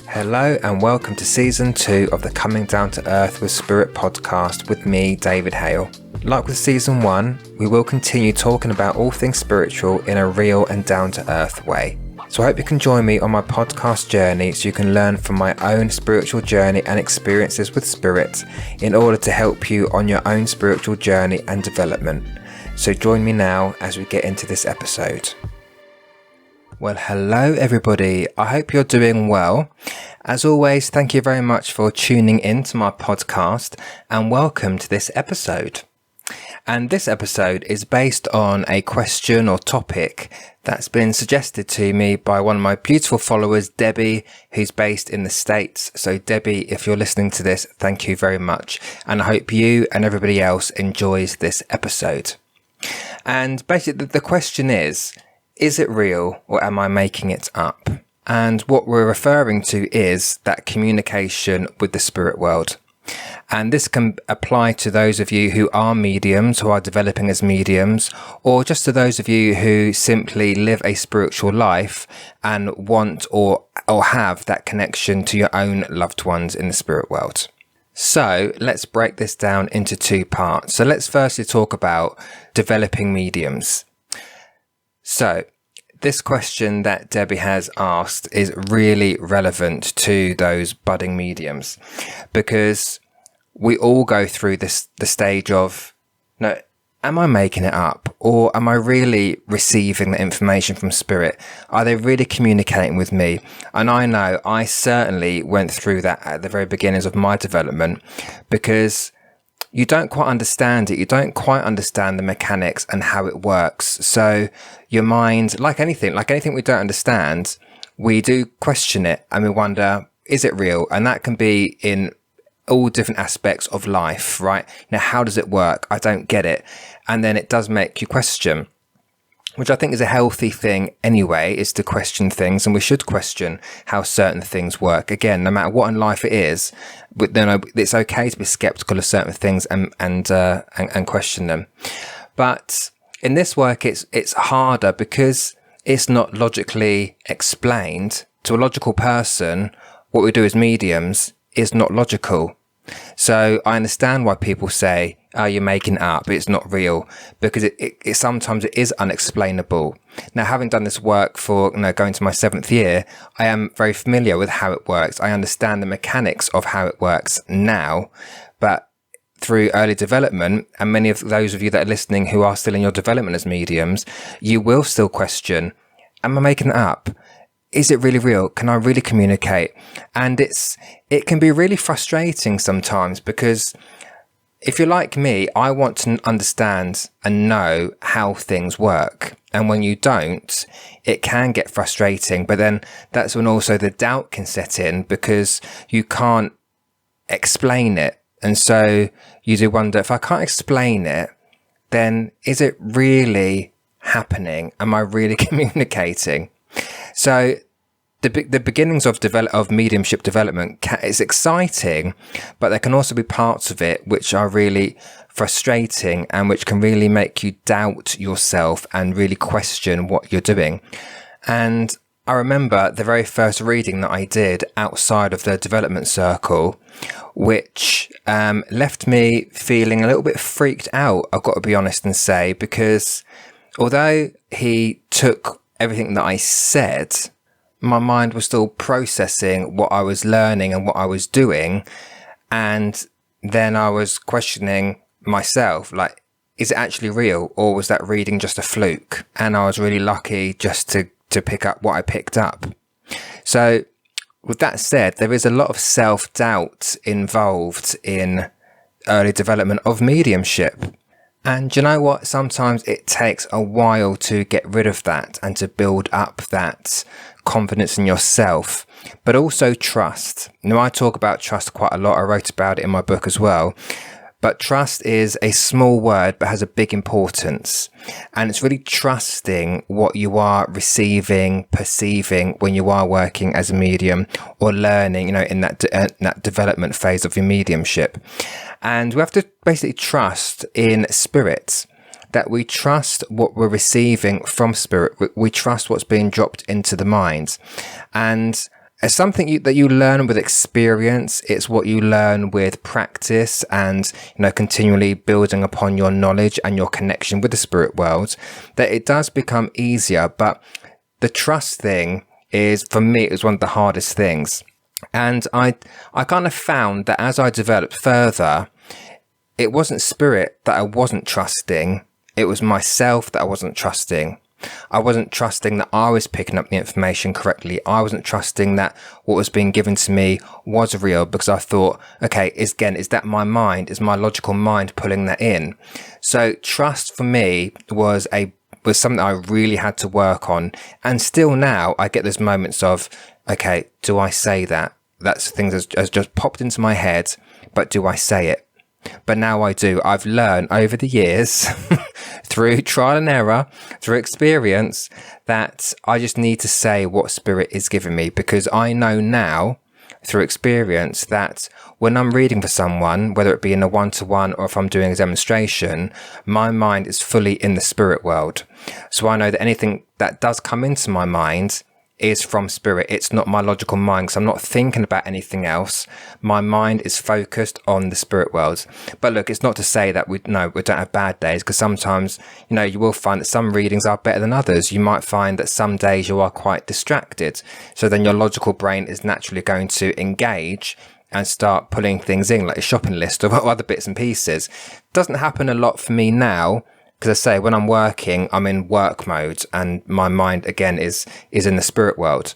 Hello and welcome to Season 2 of the Coming Down to Earth with Spirit podcast with me, David Hale. Like with Season 1, we will continue talking about all things spiritual in a real and down-to-earth way. So I hope you can join me on my podcast journey so you can learn from my own spiritual journey and experiences with spirit in order to help you on your own spiritual journey and development. So join me now as we get into this episode. Well, hello everybody. I hope you're doing well. As always, thank you very much for tuning in to my podcast and welcome to this episode. And this episode is based on a question or topic that's been suggested to me by one of my beautiful followers, Debbie, who's based in the States. So Debbie, if you're listening to this, thank you very much. And I hope you and everybody else enjoys this episode. And basically the question is it real or am I making it up? And what we're referring to is that communication with the spirit world. And this can apply to those of you who are mediums, who are developing as mediums, or just to those of you who simply live a spiritual life and want or have that connection to your own loved ones in the spirit world. So let's break this down into two parts. So let's firstly talk about developing mediums. So this question that Debbie has asked is really relevant to those budding mediums because we all go through the stage of, no, am I making it up or am I really receiving the information from spirit? Are they really communicating with me? And I know I certainly went through that at the very beginnings of my development because you don't quite understand it. You don't quite understand the mechanics and how it works. So your mind, like anything we don't understand, we do question it and we wonder, is it real? And that can be in all different aspects of life, right? Now, how does it work? I don't get it. And then it does make you question, which I think is a healthy thing anyway, is to question things. And we should question how certain things work. Again, no matter what in life it is, but then it's okay to be skeptical of certain things and question them. But in this work, it's harder because it's not logically explained. To a logical person, what we do as mediums is not logical. So I understand why people say, oh, you're making it up, it's not real, because it sometimes it is unexplainable. Now, having done this work for, going to my 7th year, I am very familiar with how it works. I understand the mechanics of how it works now, but through early development, and many of those of you that are listening who are still in your development as mediums, you will still question, am I making it up? Is it really real? Can I really communicate? And it can be really frustrating sometimes because if you're like me, I want to understand and know how things work. And when you don't, it can get frustrating. But then that's when also the doubt can set in because you can't explain it. And so you do wonder, if I can't explain it, then is it really happening? Am I really communicating? So the beginnings of mediumship development is exciting, but there can also be parts of it which are really frustrating and which can really make you doubt yourself and really question what you're doing. And I remember the very first reading that I did outside of the development circle, which left me feeling a little bit freaked out, I've got to be honest and say, because although he took everything that I said, my mind was still processing what I was learning and what I was doing. And then I was questioning myself, like, is it actually real? Or was that reading just a fluke? And I was really lucky just to pick up what I picked up. So with that said, there is a lot of self-doubt involved in early development of mediumship. And you know what? Sometimes it takes a while to get rid of that and to build up that confidence in yourself, but also trust. Now, I talk about trust quite a lot. I wrote about it in my book as well. But trust is a small word, but has a big importance. And it's really trusting what you are receiving, perceiving when you are working as a medium or learning, in that development phase of your mediumship. And we have to basically trust in spirit, that we trust what we're receiving from spirit. We trust what's being dropped into the mind. And it's something that you learn with experience. It's what you learn with practice and, continually building upon your knowledge and your connection with the spirit world, that it does become easier. But the trust thing is, for me, it was one of the hardest things. And I kind of found that as I developed further, it wasn't spirit that I wasn't trusting. It was myself that I wasn't trusting. I wasn't trusting that I was picking up the information correctly. I wasn't trusting that what was being given to me was real, because I thought, okay, is that my mind? Is my logical mind pulling that in? So trust for me was something I really had to work on. And still now I get those moments of, okay, do I say that? That's things has just popped into my head, but do I say it? But now I do. I've learned over the years through trial and error, through experience, that I just need to say what spirit is giving me, because I know now through experience that when I'm reading for someone, whether it be in a one-to-one or if I'm doing a demonstration, my mind is fully in the spirit world. So I know that anything that does come into my mind is from spirit. It's not my logical mind, because I'm not thinking about anything else. My mind is focused on the spirit world. But look, it's not to say that we don't have bad days, because sometimes, you will find that some readings are better than others. You might find that some days you are quite distracted. So then your logical brain is naturally going to engage and start pulling things in, like a shopping list of other bits and pieces. Doesn't happen a lot for me now, because I say when I'm working, I'm in work mode and my mind again is in the spirit world.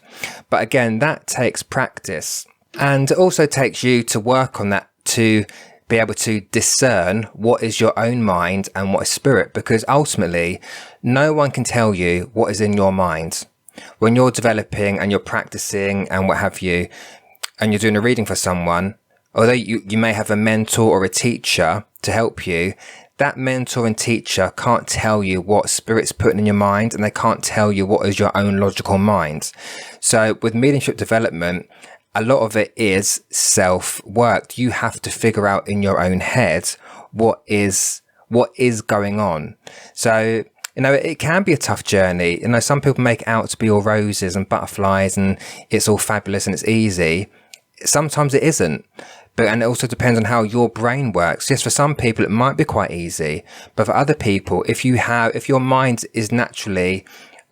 But again, that takes practice, and it also takes you to work on that, to be able to discern what is your own mind and what is spirit, because ultimately no one can tell you what is in your mind. When you're developing and you're practicing and what have you, and you're doing a reading for someone, although you may have a mentor or a teacher to help you, that mentor and teacher can't tell you what spirit's putting in your mind, and they can't tell you what is your own logical mind. So with mediumship development, a lot of it is self-work. You have to figure out in your own head what is going on. So, it can be a tough journey. Some people make it out to be all roses and butterflies and it's all fabulous and it's easy. Sometimes it isn't. And it also depends on how your brain works. Yes, for some people it might be quite easy, but for other people, if your mind is naturally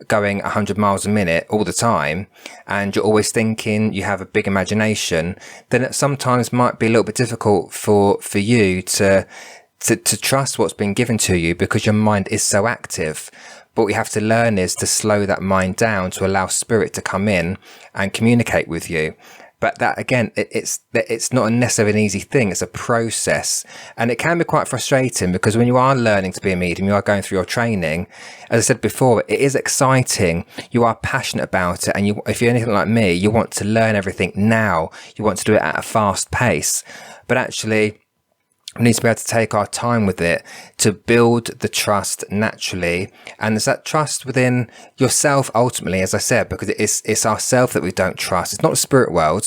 going 100 miles a minute all the time, and you're always thinking, you have a big imagination, then it sometimes might be a little bit difficult for you to trust what's been given to you, because your mind is so active. But what we have to learn is to slow that mind down, to allow spirit to come in and communicate with you. But that, again, it's not necessarily an easy thing. It's a process. And it can be quite frustrating, because when you are learning to be a medium, you are going through your training. As I said before, it is exciting. You are passionate about it. And if you're anything like me, you want to learn everything now. You want to do it at a fast pace. But actually, we need to be able to take our time with it to build the trust naturally. And there's that trust within yourself ultimately, as I said, because it's ourselves that we don't trust. It's not the spirit world.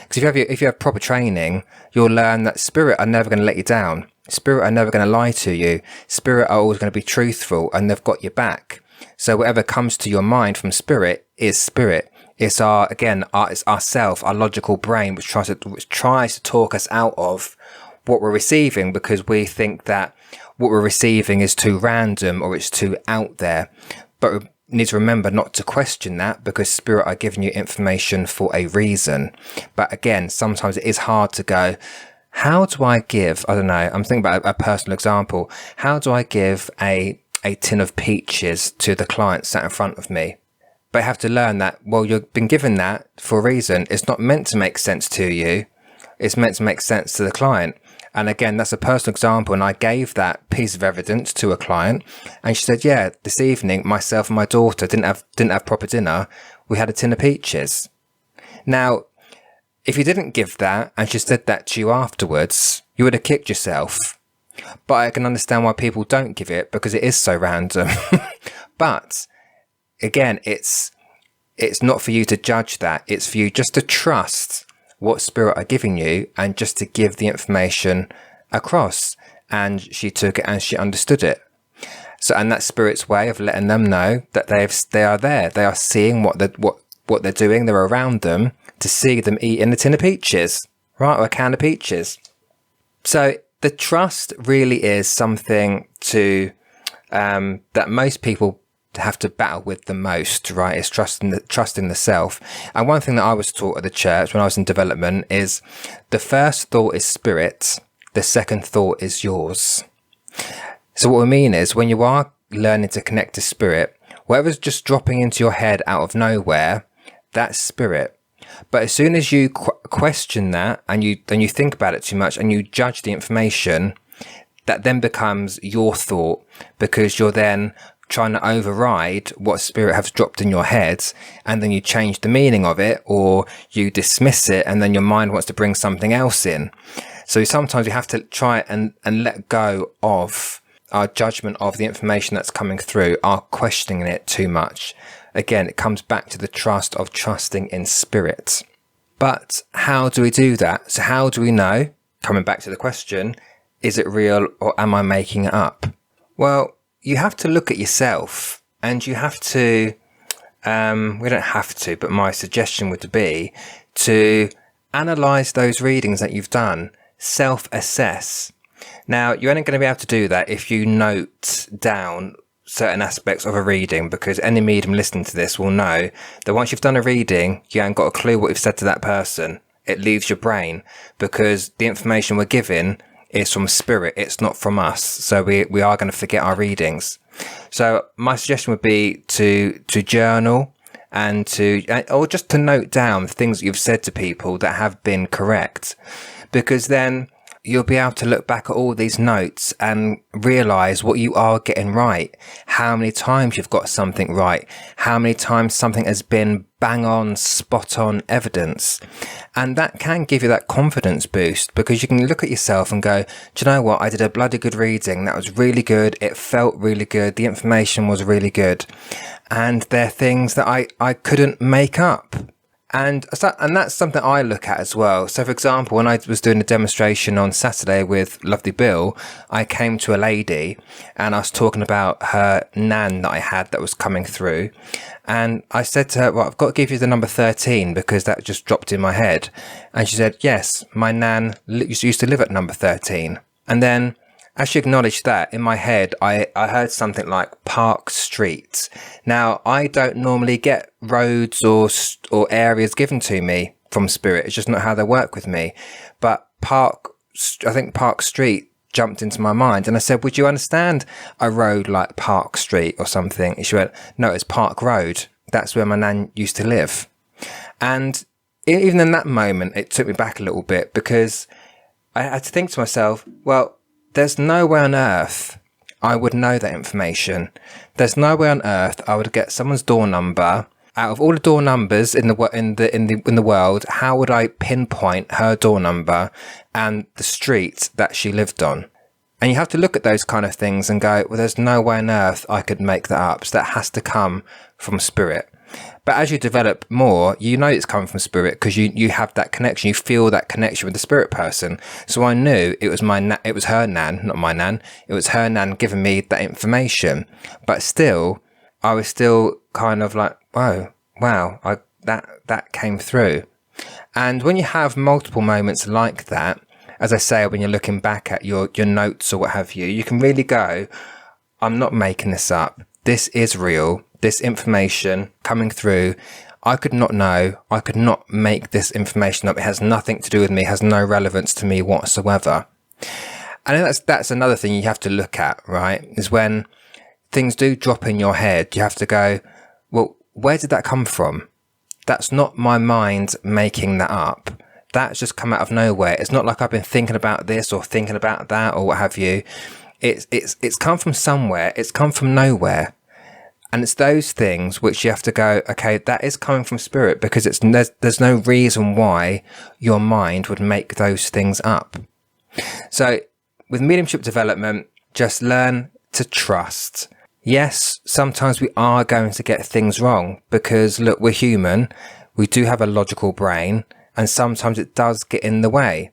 Because if you have proper training, you'll learn that spirit are never going to let you down. Spirit are never going to lie to you. Spirit are always going to be truthful, and they've got your back. So whatever comes to your mind from spirit is spirit. It's ourself, our logical brain, which tries to talk us out of what we're receiving, because we think that what we're receiving is too random or it's too out there. But we need to remember not to question that, because spirit are giving you information for a reason. But again, sometimes it is hard to go, how do I give, I don't know, I'm thinking about a personal example. How do I give a tin of peaches to the client sat in front of me? But I have to learn that, well, you've been given that for a reason. It's not meant to make sense to you. It's meant to make sense to the client. And again, that's a personal example. And I gave that piece of evidence to a client, and she said, yeah, this evening, myself and my daughter didn't have proper dinner. We had a tin of peaches. Now, if you didn't give that and she said that to you afterwards, you would have kicked yourself. But I can understand why people don't give it, because it is so random. But again, it's not for you to judge that. It's for you just to trust what spirit are giving you, and just to give the information across. And she took it and she understood it. So, and that's spirit's way of letting them know that they are there. They are seeing what they're doing. They're around them to see them eating a tin of peaches, right? Or a can of peaches. So the trust really is something that most people have to battle with the most, right? It's trusting the self. And one thing that I was taught at the church when I was in development is the first thought is spirit. The second thought is yours. So what we mean is when you are learning to connect to spirit, whatever's just dropping into your head out of nowhere, that's spirit. But as soon as you question that and you think about it too much and you judge the information, that then becomes your thought, because you're then trying to override what spirit has dropped in your head, and then you change the meaning of it, or you dismiss it, and then your mind wants to bring something else in. So sometimes we have to try and let go of our judgment of the information that's coming through, our questioning it too much. Again, it comes back to the trust of trusting in spirit. But how do we do that? So how do we know, coming back to the question, is it real or am I making it up? Well, you have to look at yourself, and you have to, we don't have to, but my suggestion would be to analyze those readings that you've done, self-assess. Now, you're only going to be able to do that if you note down certain aspects of a reading, because any medium listening to this will know that once you've done a reading, you haven't got a clue what you've said to that person. It leaves your brain, because the information we're given is from spirit. It's not from us. So we are going to forget our readings. So my suggestion would be to journal and or just to note down things that you've said to people that have been correct, because then you'll be able to look back at all these notes and realize what you are getting right, how many times you've got something right, how many times something has been bang on, spot on evidence. And that can give you that confidence boost, because you can look at yourself and go, do you know what? I did a bloody good reading. That was really good. It felt really good. The information was really good. And they're things that I couldn't make up. And that's something I look at as well. So, for example, when I was doing a demonstration on Saturday with Lovely Bill, I came to a lady and I was talking about her nan that I had that was coming through. And I said to her, well, I've got to give you the number 13 because that just dropped in my head. And she said, yes, my nan used to live at number 13. And then as she acknowledged that, in my head, I heard something like Park Street. Now, I don't normally get roads or areas given to me from spirit. It's just not how they work with me. But I think Park Street jumped into my mind. And I said, would you understand a road like Park Street or something? And she went, no, it's Park Road. That's where my nan used to live. And even in that moment, it took me back a little bit, because I had to think to myself, well, there's no way on earth I would know that information. There's no way on earth I would get someone's door number. Out of all the door numbers in the world, how would I pinpoint her door number and the street that she lived on? And you have to look at those kind of things and go, well, there's no way on earth I could make that up. So that has to come from spirit. But as you develop more, you know it's coming from spirit, because you have that connection. You feel that connection with the spirit person. So I knew it was it was her nan, not my nan. It was her nan giving me that information. But still, I was still kind of like, wow, that came through. And when you have multiple moments like that, as I say, when you're looking back at your notes or what have you, you can really go, I'm not making this up. This is real. This information coming through, I could not know. I could not make this information up. It has nothing to do with me. It has no relevance to me whatsoever. And that's another thing you have to look at, right? Is when things do drop in your head, you have to go, well, where did that come from? That's not my mind making that up. That's just come out of nowhere. It's not like I've been thinking about this or thinking about that or what have you. It's come from somewhere. It's come from nowhere. And it's those things which you have to go, okay, that is coming from spirit, because there's no reason why your mind would make those things up. So with mediumship development, just learn to trust. Yes, sometimes we are going to get things wrong, because look, we're human. We do have a logical brain, and sometimes it does get in the way.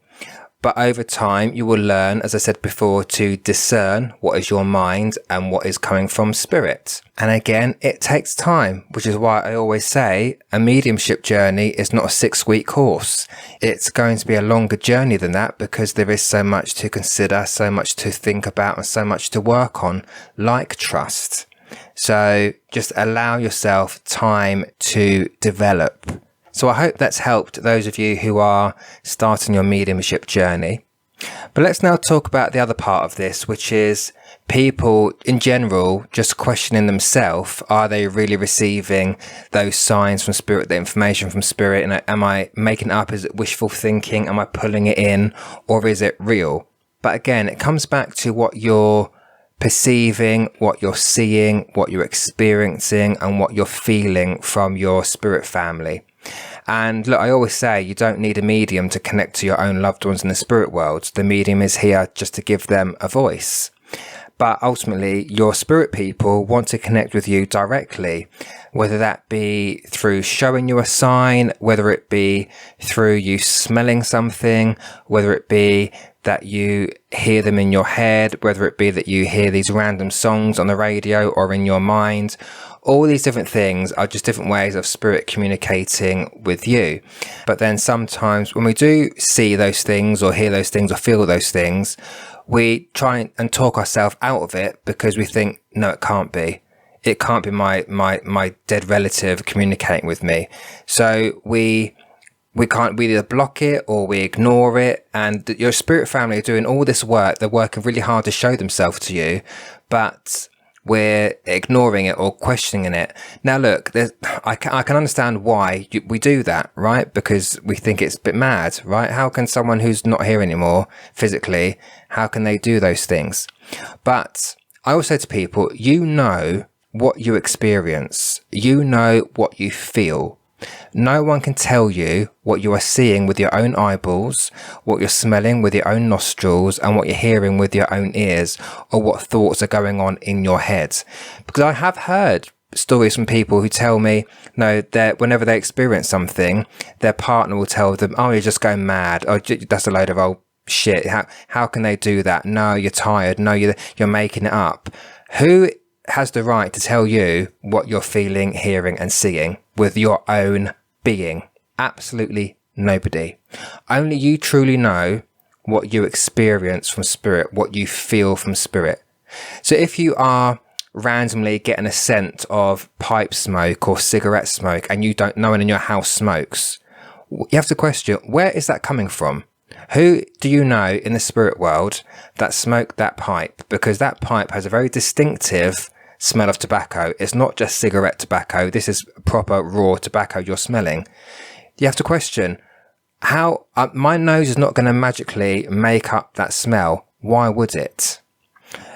But over time, you will learn, as I said before, to discern what is your mind and what is coming from spirit. And again, it takes time, which is why I always say a mediumship journey is not a 6-week course. It's going to be a longer journey than that because there is so much to consider, so much to think about, and so much to work on, like trust. So just allow yourself time to develop. So I hope that's helped those of you who are starting your mediumship journey. But let's now talk about the other part of this, which is people in general just questioning themselves. Are they really receiving those signs from spirit, the information from spirit? And am I making it up? Is it wishful thinking? Am I pulling it in? Or is it real? But again, it comes back to what you're perceiving, what you're seeing, what you're experiencing, and what you're feeling from your spirit family. And look, I always say you don't need a medium to connect to your own loved ones in the spirit world. The medium is here just to give them a voice. But ultimately, your spirit people want to connect with you directly, whether that be through showing you a sign, whether it be through you smelling something, whether it be that you hear them in your head, whether it be that you hear these random songs on the radio or in your mind. All these different things are just different ways of spirit communicating with you. But then sometimes when we do see those things or hear those things or feel those things, we try and talk ourselves out of it because we think, no, it can't be. It can't be my dead relative communicating with me. So we either block it or we ignore it. And your spirit family are doing all this work. They're working really hard to show themselves to you, but we're ignoring it or questioning it. Now, look, I can understand why we do that, right? Because we think it's a bit mad, right? How can someone who's not here anymore physically, how can they do those things? But I always say to people, you know what you experience. You know what you feel. No one can tell you what you are seeing with your own eyeballs, what you're smelling with your own nostrils, and what you're hearing with your own ears, or what thoughts are going on in your head. Because I have heard stories from people who tell me, no, that whenever they experience something, their partner will tell them, oh, you're just going mad. Oh, that's a load of old shit. How can they do that? No, you're tired. No, you're making it up. Who has the right to tell you what you're feeling, hearing, and seeing with your own being? Absolutely nobody. Only you truly know what you experience from spirit, what you feel from spirit. So if you are randomly getting a scent of pipe smoke or cigarette smoke and you don't know one in your house smokes, you have to question, where is that coming from? Who do you know in the spirit world that smoked that pipe? Because that pipe has a very distinctive smell of tobacco. It's not just cigarette tobacco. This is proper raw tobacco you're smelling. You have to question, how my nose is not going to magically make up that smell. Why would it?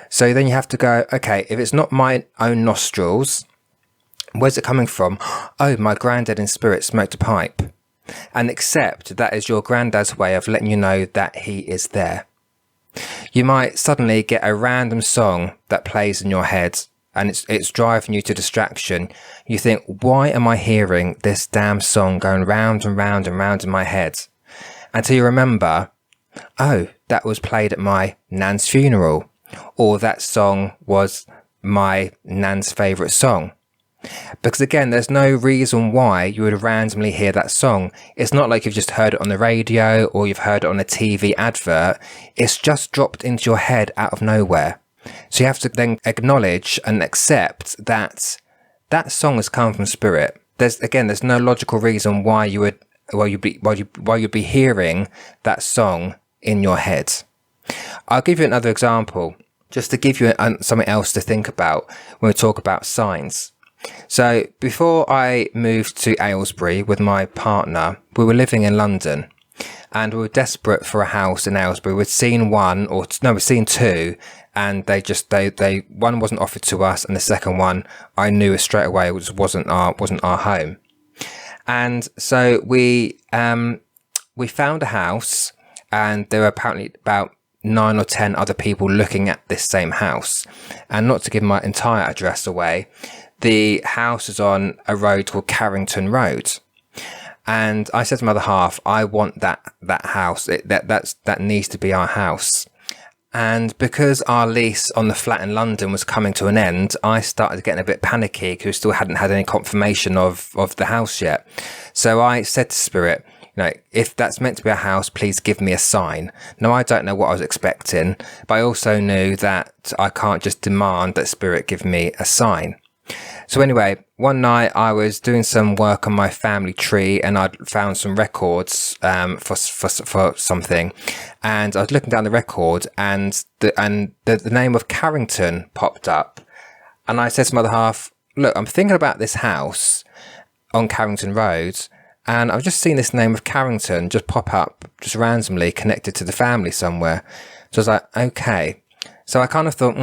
So then you have to go, okay, if it's not my own nostrils, where's it coming from? Oh, my granddad in spirit smoked a pipe. And accept that is your granddad's way of letting you know that he is there. You might suddenly get a random song that plays in your head and it's driving you to distraction. You think, why am I hearing this damn song going round and round and round in my head? Until you remember, oh, that was played at my nan's funeral, or that song was my nan's favourite song. Because again, there's no reason why you would randomly hear that song. It's not like you've just heard it on the radio or you've heard it on a TV advert. It's just dropped into your head out of nowhere. So you have to then acknowledge and accept that that song has come from spirit. There's no logical reason why you'd be hearing that song in your head. I'll give you another example, just to give you something else to think about when we talk about signs. So before I moved to Aylesbury with my partner, we were living in London and we were desperate for a house in Aylesbury. We'd seen we'd seen two, and they one wasn't offered to us, and the second one I knew straight away wasn't our home. And so we found a house, and there were apparently about 9 or 10 other people looking at this same house. And not to give my entire address away, the house is on a road called Carrington Road. And I said to my other half, I want that house. That needs to be our house. And because our lease on the flat in London was coming to an end, I started getting a bit panicky because we still hadn't had any confirmation of the house yet. So I said to Spirit, if that's meant to be a house, please give me a sign. Now, I don't know what I was expecting, but I also knew that I can't just demand that Spirit give me a sign. So anyway, one night I was doing some work on my family tree and I'd found some records for something, and I was looking down the record and the name of Carrington popped up, and I said to my other half, look, I'm thinking about this house on Carrington Road, and I've just seen this name of Carrington just pop up just randomly connected to the family somewhere. So I was like, okay. So I kind of thought,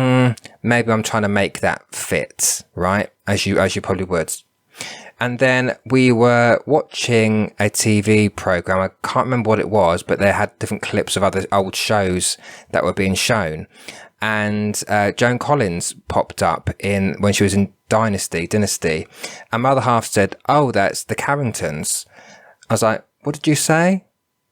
maybe I'm trying to make that fit, right? As you probably would. And then we were watching a TV program. I can't remember what it was, but they had different clips of other old shows that were being shown. And Joan Collins popped up when she was in Dynasty. And my other half said, oh, that's the Carringtons. I was like, what did you say?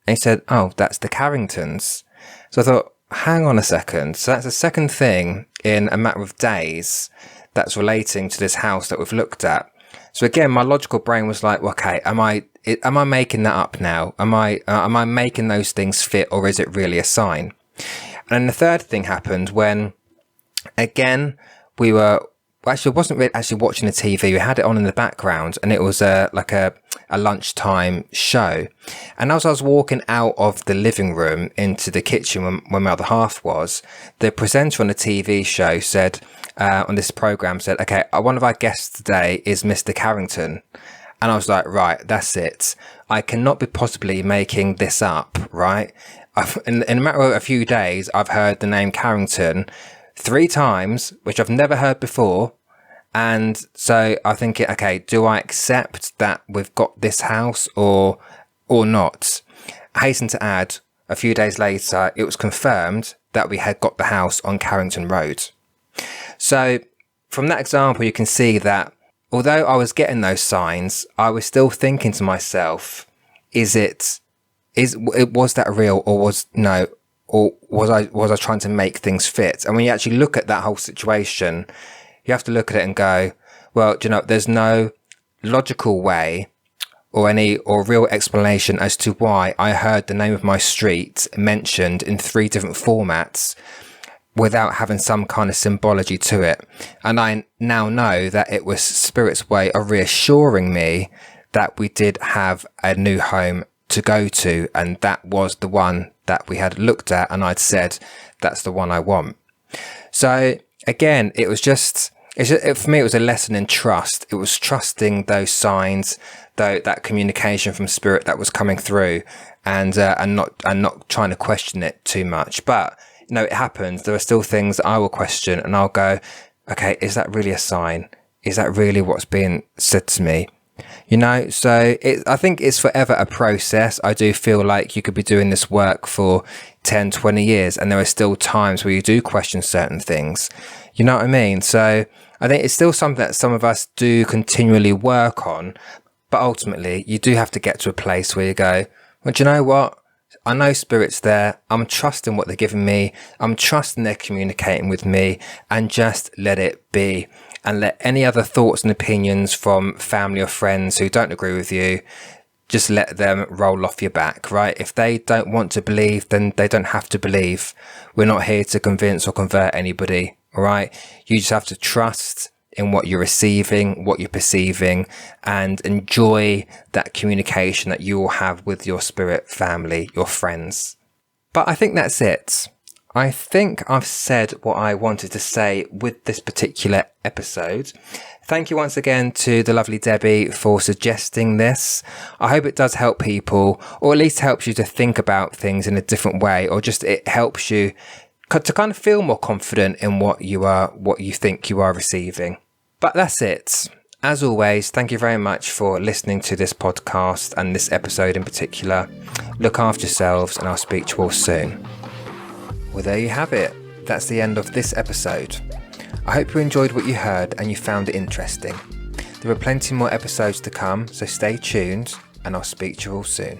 And he said, oh, that's the Carringtons. So I thought, hang on a second. So that's the second thing in a matter of days that's relating to this house that we've looked at. So again, my logical brain was like, okay, am I making that up now? Am I making those things fit, or is it really a sign? And then the third thing happened when, again, we were wasn't really actually watching the TV. We had it on in the background, and it was like a lunchtime show. And as I was walking out of the living room into the kitchen when my other half was, the presenter on the TV show said, on this program said, okay, one of our guests today is Mr. Carrington. And I was like, right, that's it. I cannot be possibly making this up, right? In a matter of a few days, I've heard the name Carrington 3 times, which I've never heard before. And so I think, okay, do I accept that we've got this house or not? I hasten to add, a few days later, it was confirmed that we had got the house on Carrington Road. So from that example, you can see that although I was getting those signs, I was still thinking to myself, was that real, or was I trying to make things fit? And when you actually look at that whole situation, you have to look at it and go, well, there's no logical way or real explanation as to why I heard the name of my street mentioned in 3 different formats without having some kind of symbology to it. And I now know that it was Spirit's way of reassuring me that we did have a new home to go to, and that was the one that we had looked at, and I'd said, that's the one I want. So again, for me, it was a lesson in trust. It was trusting those signs, that communication from Spirit that was coming through, and not trying to question it too much. But it happens. There are still things that I will question, and I'll go, okay, is that really a sign? Is that really what's being said to me? So I think it's forever a process. I do feel like you could be doing this work for 10, 20 years, and there are still times where you do question certain things. You know what I mean? So I think it's still something that some of us do continually work on, but ultimately you do have to get to a place where you go, well, do you know what? I know Spirit's there. I'm trusting what they're giving me. I'm trusting they're communicating with me, and just let it be. And let any other thoughts and opinions from family or friends who don't agree with you, just let them roll off your back, right? If they don't want to believe, then they don't have to believe. We're not here to convince or convert anybody, all right? You just have to trust in what you're receiving, what you're perceiving, and enjoy that communication that you will have with your spirit family, your friends. But I think that's it. I think I've said what I wanted to say with this particular episode. Thank you once again to the lovely Debbie for suggesting this. I hope it does help people, or at least helps you to think about things in a different way, or just it helps you to kind of feel more confident in what you think you are receiving. But that's it. As always, thank you very much for listening to this podcast and this episode in particular. Look after yourselves, and I'll speak to you all soon. Well, there you have it. That's the end of this episode. I hope you enjoyed what you heard and you found it interesting. There are plenty more episodes to come, so stay tuned. and I'll speak to you all soon.